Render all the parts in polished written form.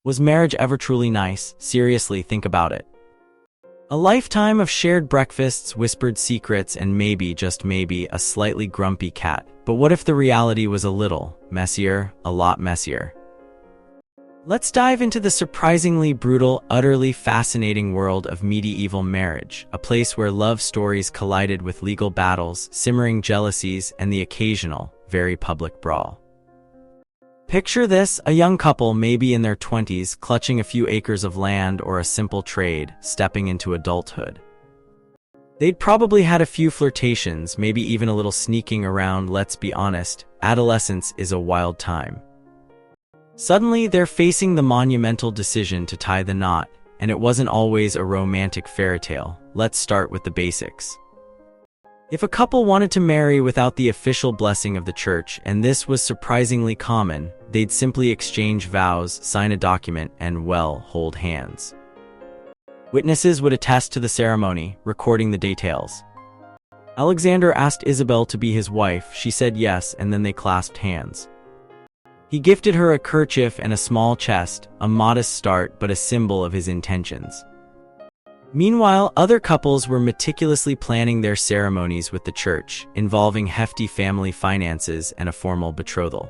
Was marriage ever truly nice? Seriously, think about it. A lifetime of shared breakfasts, whispered secrets, and maybe, just maybe, a slightly grumpy cat. But what if the reality was a little messier, a lot messier? Let's dive into the surprisingly brutal, utterly fascinating world of medieval marriage, a place where love stories collided with legal battles, simmering jealousies, and the occasional, very public brawl. Picture this, a young couple, maybe in their 20s, clutching a few acres of land or a simple trade, stepping into adulthood. They'd probably had a few flirtations, maybe even a little sneaking around. Let's be honest, adolescence is a wild time. Suddenly, they're facing the monumental decision to tie the knot, and it wasn't always a romantic fairy tale. Let's start with the basics. If a couple wanted to marry without the official blessing of the church, and this was surprisingly common, they'd simply exchange vows, sign a document, and, well, hold hands. Witnesses would attest to the ceremony, recording the details. Alexander asked Isabel to be his wife. She said yes, and then they clasped hands. He gifted her a kerchief and a small chest, a modest start but a symbol of his intentions. Meanwhile, other couples were meticulously planning their ceremonies with the church, involving hefty family finances and a formal betrothal.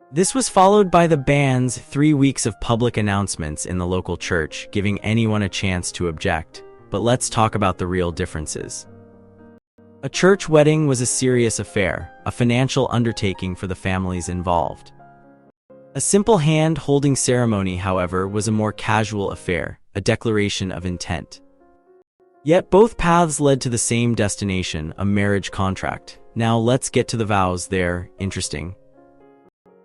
This was followed by the band's 3 weeks of public announcements in the local church, giving anyone a chance to object. But let's talk about the real differences. A church wedding was a serious affair, a financial undertaking for the families involved. A simple hand-holding ceremony, however, was a more casual affair, a declaration of intent. Yet both paths led to the same destination, a marriage contract. Now let's get to the vows. They're interesting.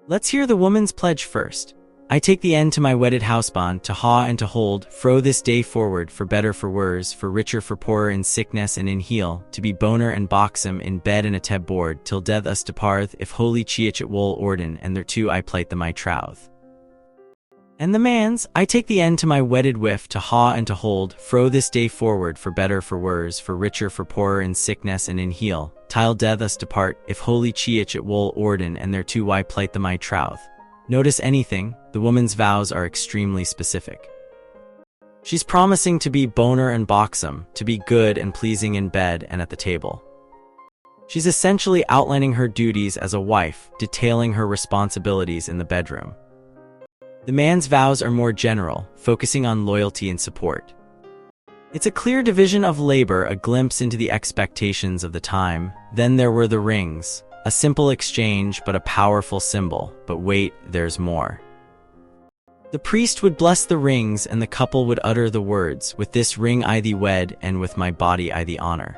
Let's hear the woman's pledge first. I take the end to my wedded housebond, to ha and to hold, fro this day forward, for better for worse, for richer for poorer, in sickness and in heal, to be boner and boxum, in bed and a teb board, till death us departh, if holy chiach at wol orden, and thereto I plight the my troth. And the man's, I take the end to my wedded wife, to ha and to hold, fro this day forward, for better for worse, for richer for poorer, in sickness and in heal, till death us depart, if holy chiach at wol orden, and thereto I plight the my troth. Notice anything? The woman's vows are extremely specific. She's promising to be boner and boxum, to be good and pleasing in bed and at the table. She's essentially outlining her duties as a wife, detailing her responsibilities in the bedroom. The man's vows are more general, focusing on loyalty and support. It's a clear division of labor, a glimpse into the expectations of the time. Then there were the rings. A simple exchange, but a powerful symbol. But wait, there's more. The priest would bless the rings, and the couple would utter the words, "With this ring I thee wed, and with my body I thee honor."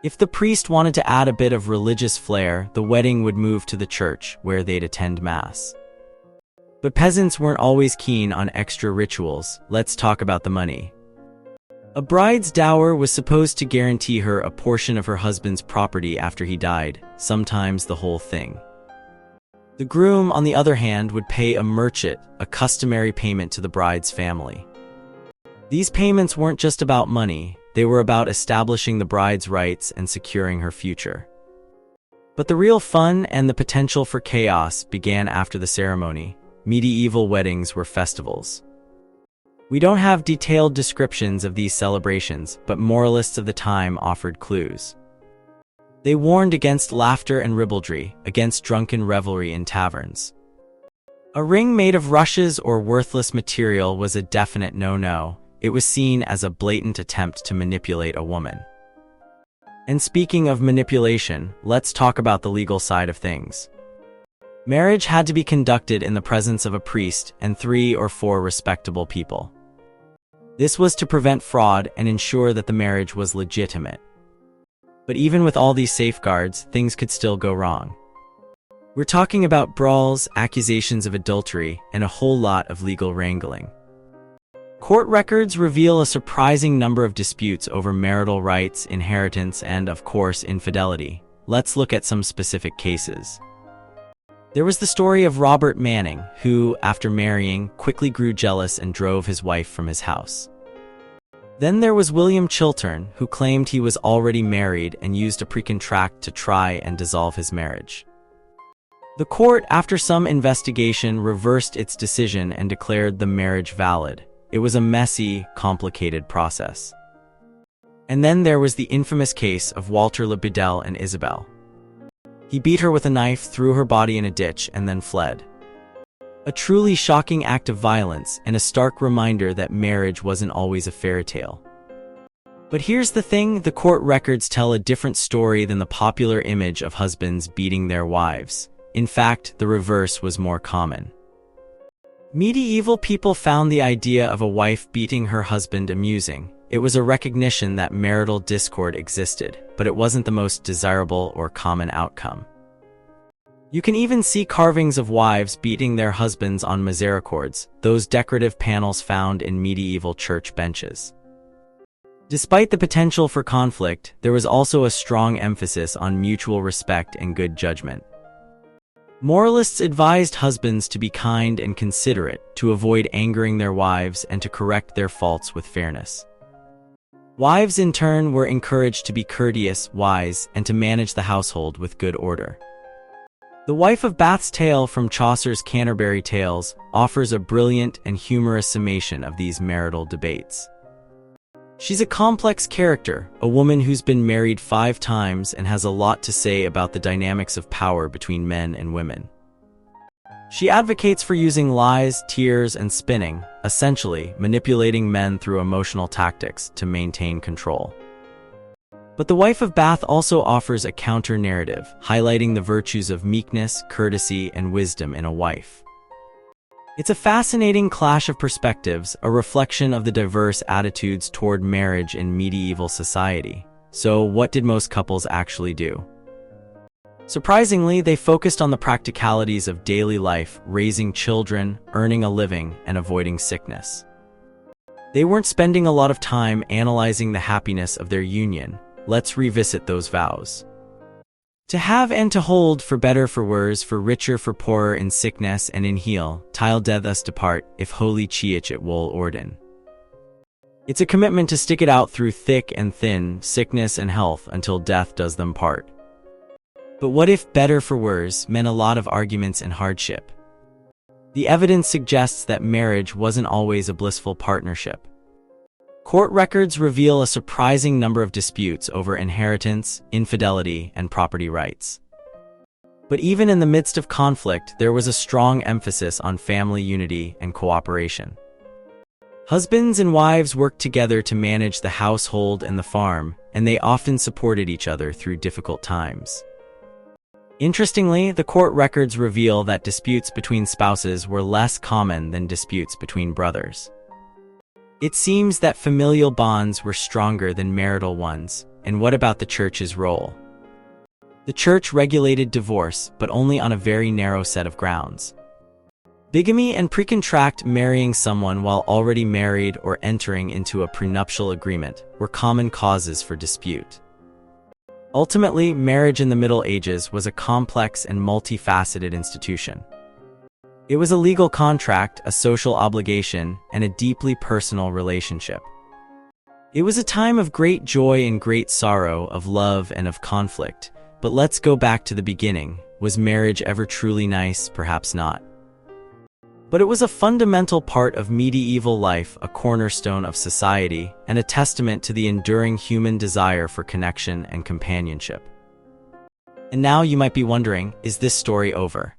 If the priest wanted to add a bit of religious flair, the wedding would move to the church, where they'd attend mass. But peasants weren't always keen on extra rituals. Let's talk about the money. A bride's dower was supposed to guarantee her a portion of her husband's property after he died, sometimes the whole thing. The groom, on the other hand, would pay a merchant, a customary payment to the bride's family. These payments weren't just about money, they were about establishing the bride's rights and securing her future. But the real fun and the potential for chaos began after the ceremony. Medieval weddings were festivals. We don't have detailed descriptions of these celebrations, but moralists of the time offered clues. They warned against laughter and ribaldry, against drunken revelry in taverns. A ring made of rushes or worthless material was a definite no-no. It was seen as a blatant attempt to manipulate a woman. And speaking of manipulation, let's talk about the legal side of things. Marriage had to be conducted in the presence of a priest and 3 or 4 respectable people. This was to prevent fraud and ensure that the marriage was legitimate. But even with all these safeguards, things could still go wrong. We're talking about brawls, accusations of adultery, and a whole lot of legal wrangling. Court records reveal a surprising number of disputes over marital rights, inheritance, and, of course, infidelity. Let's look at some specific cases. There was the story of Robert Manning, who, after marrying, quickly grew jealous and drove his wife from his house. Then there was William Chiltern, who claimed he was already married and used a precontract to try and dissolve his marriage. The court, after some investigation, reversed its decision and declared the marriage valid. It was a messy, complicated process. And then there was the infamous case of Walter Lebedel and Isabel. He beat her with a knife, threw her body in a ditch, and then fled. A truly shocking act of violence and a stark reminder that marriage wasn't always a fairy tale. But here's the thing, the court records tell a different story than the popular image of husbands beating their wives. In fact, the reverse was more common. Medieval people found the idea of a wife beating her husband amusing. It was a recognition that marital discord existed, but it wasn't the most desirable or common outcome. You can even see carvings of wives beating their husbands on misericords, those decorative panels found in medieval church benches. Despite the potential for conflict, there was also a strong emphasis on mutual respect and good judgment. Moralists advised husbands to be kind and considerate, to avoid angering their wives, and to correct their faults with fairness. Wives, in turn, were encouraged to be courteous, wise, and to manage the household with good order. The Wife of Bath's tale from Chaucer's Canterbury Tales offers a brilliant and humorous summation of these marital debates. She's a complex character, a woman who's been married 5 times and has a lot to say about the dynamics of power between men and women. She advocates for using lies, tears, and spinning, essentially manipulating men through emotional tactics to maintain control. But The Wife of Bath also offers a counter-narrative, highlighting the virtues of meekness, courtesy, and wisdom in a wife. It's a fascinating clash of perspectives, a reflection of the diverse attitudes toward marriage in medieval society. So, what did most couples actually do? Surprisingly, they focused on the practicalities of daily life, raising children, earning a living, and avoiding sickness. They weren't spending a lot of time analyzing the happiness of their union. Let's revisit those vows. To have and to hold, for better, for worse, for richer, for poorer, in sickness and in heal, till death us depart, if holy chiech it wol orden. It's a commitment to stick it out through thick and thin, sickness and health, until death does them part. But what if better for worse meant a lot of arguments and hardship? The evidence suggests that marriage wasn't always a blissful partnership. Court records reveal a surprising number of disputes over inheritance, infidelity, and property rights. But even in the midst of conflict, there was a strong emphasis on family unity and cooperation. Husbands and wives worked together to manage the household and the farm, and they often supported each other through difficult times. Interestingly, the court records reveal that disputes between spouses were less common than disputes between brothers. It seems that familial bonds were stronger than marital ones. And what about the church's role? The church regulated divorce, but only on a very narrow set of grounds. Bigamy and precontract, marrying someone while already married or entering into a prenuptial agreement, were common causes for dispute. Ultimately, marriage in the Middle Ages was a complex and multifaceted institution. It was a legal contract, a social obligation, and a deeply personal relationship. It was a time of great joy and great sorrow, of love and of conflict. But let's go back to the beginning. Was marriage ever truly nice? Perhaps not. But it was a fundamental part of medieval life, a cornerstone of society, and a testament to the enduring human desire for connection and companionship. And now you might be wondering, is this story over?